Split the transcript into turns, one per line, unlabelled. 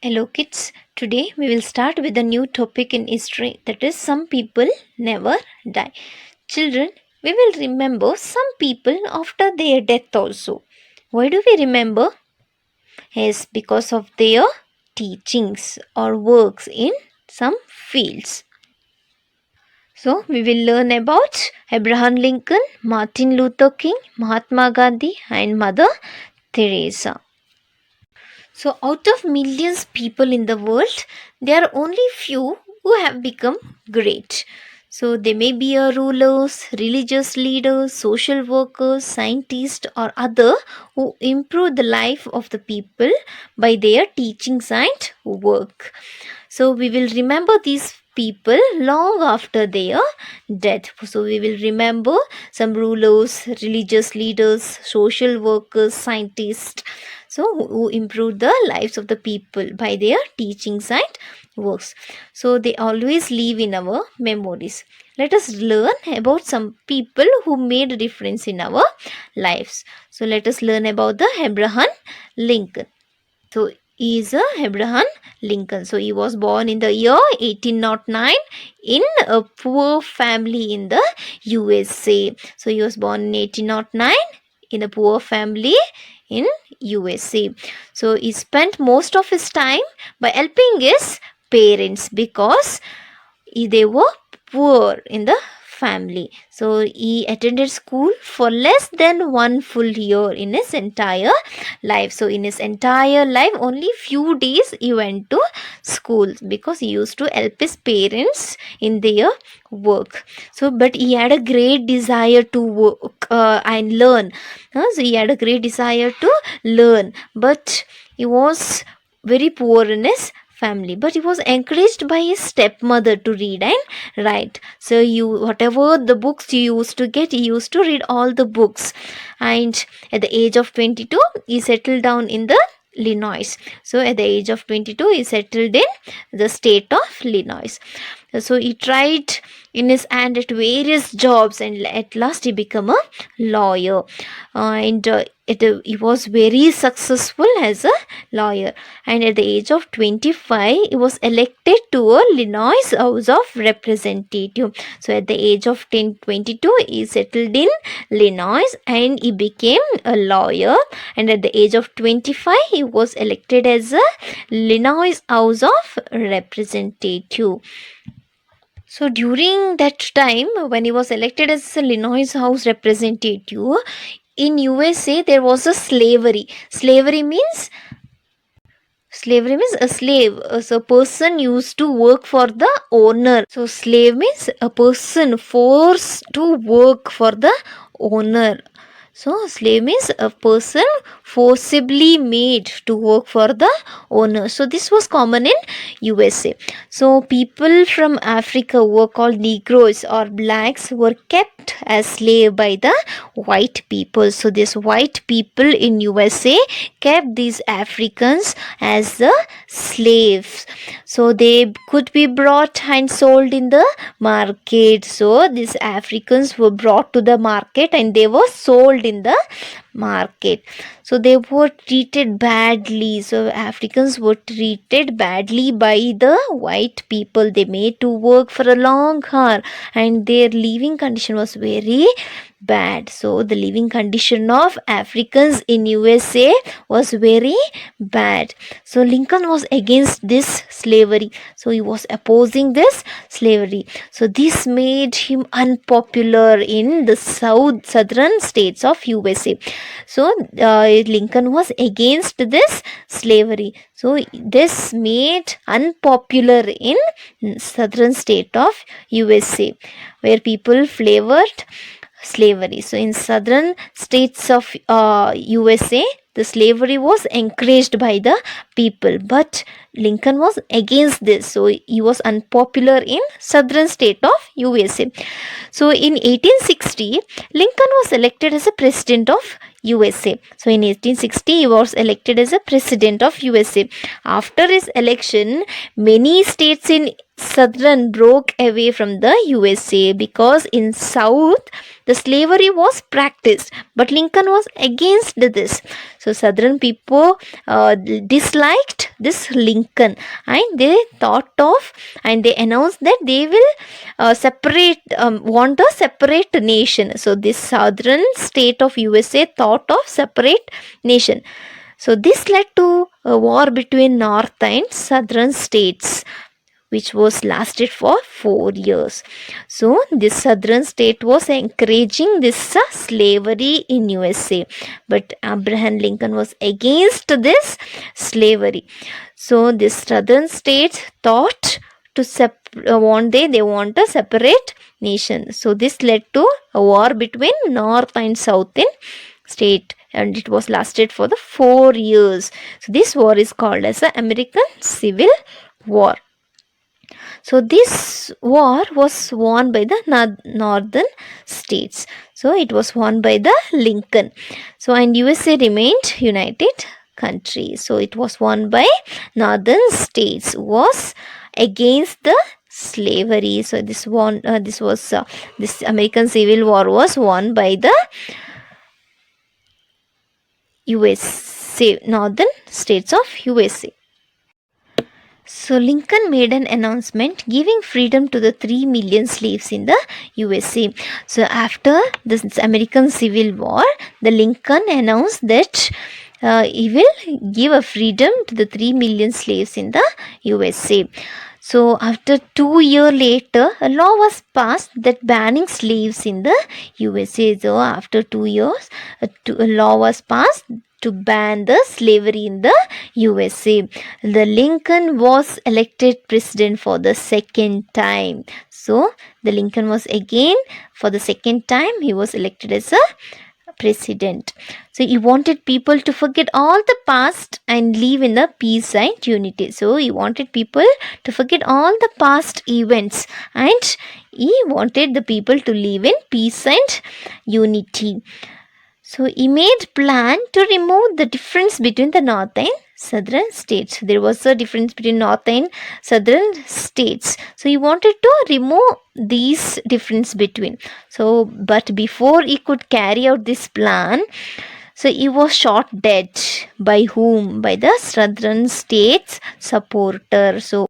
Hello, kids. Today we will start with a new topic in history, that is, some people never die. Children, we will remember some people after their death also. Why do we remember? Yes, because of their teachings or works in some fields. So, we will learn about Abraham Lincoln, Martin Luther King, Mahatma Gandhi, and Mother Teresa. So, out of millions people in the world, there are only few who have become great. So, they may be a rulers, religious leaders, social workers, scientists, or other who improve the life of the people by their teachings and work. So, we will remember these people long after their death. So, we will remember some rulers, religious leaders, social workers, scientists, so who improved the lives of the people by their teachings and works. So they always live in our memories. Let us learn about some people who made a difference in our lives. So let us learn about the Abraham Lincoln. So he is a Abraham Lincoln. So he was born in the year 1809 in a poor family in the USA. So he was born in 1809 in a poor family in USA. So he spent most of his time by helping his parents because they were poor in the family. So he attended school for less than 1 full year in his entire life. So in his entire life, only few days he went to school because he used to help his parents in their work. So but he had a great desire to work and learn. So he had a great desire to learn, but he was very poor in his family, but he was encouraged by his stepmother to read and write. So you whatever the books he used to get, he used to read all the books. And at the age of 22 he settled down in the Illinois. So at the age of 22 he settled in the state of Illinois. So he tried in his hand at various jobs, and at last he became a lawyer. He was very successful as a lawyer. And at the age of 25 he was elected to a Illinois House of Representative. So at the age of 22 he settled in Illinois and he became a lawyer. And at the age of 25 he was elected as a Illinois House of Representative. So during that time, when he was elected as a Illinois House representative, in USA there was a slavery. Slavery means a slave. So a person used to work for the owner. So slave means a person forced to work for the owner. So slave means a person forcibly made to work for the owner. So this was common in USA. So people from Africa were called Negroes or blacks were kept as slave by the white people. So these white people in USA kept these Africans as the slaves. So they could be brought and sold in the market. So these Africans were brought to the market and they were sold in the market. So they were treated badly. So Africans were treated badly by the white people. They made to work for a long hour and their living condition was very bad. So the living condition of Africans in USA was very bad. So Lincoln was against this slavery. So he was opposing this slavery. So this made him unpopular in the southern states of USA. So Lincoln was against this slavery. So this made unpopular in southern state of USA where people favored slavery. So in southern states of USA, the slavery was encouraged by the people, but Lincoln was against this. So he was unpopular in southern state of USA. So in 1860, Lincoln was elected as a president of USA. So in 1860 he was elected as a president of USA. After his election, many states in southern broke away from the USA because in south the slavery was practiced, but Lincoln was against this. So southern people disliked this Lincoln, and they thought of, and they announced that they will want a separate nation. So this southern state of USA thought of separate nation. So this led to a war between north and southern states, which was lasted for 4 years. So this southern state was encouraging this slavery in USA, but Abraham Lincoln was against this slavery. So this southern state thought to they want a separate nation. So this led to a war between north and south in state, and it was lasted for the 4 years. So this war is called as the American Civil War. So this war was won by the northern states. So it was won by the Lincoln. So and USA remained united country. So it was won by northern states, was against the slavery. So this American Civil War was won by the USA, northern states of USA. So Lincoln made an announcement giving freedom to the 3 million slaves in the USA. So after this American Civil War, the Lincoln announced that he will give a freedom to the 3 million slaves in the USA. So after 2 years later, a law was passed that banning slaves in the USA. So after 2 years, a law was passed to ban the slavery in the USA. The Lincoln was elected president for the second time. So the Lincoln was again for the second time he was elected as a president. So he wanted people to forget all the past and live in the peace and unity. So he wanted people to forget all the past events, and he wanted the people to live in peace and unity. So he made plan to remove the difference between the north and southern states. There was a difference between north and southern states. So he wanted to remove these difference between. So but before he could carry out this plan, so he was shot dead. By whom? By the southern states supporter. So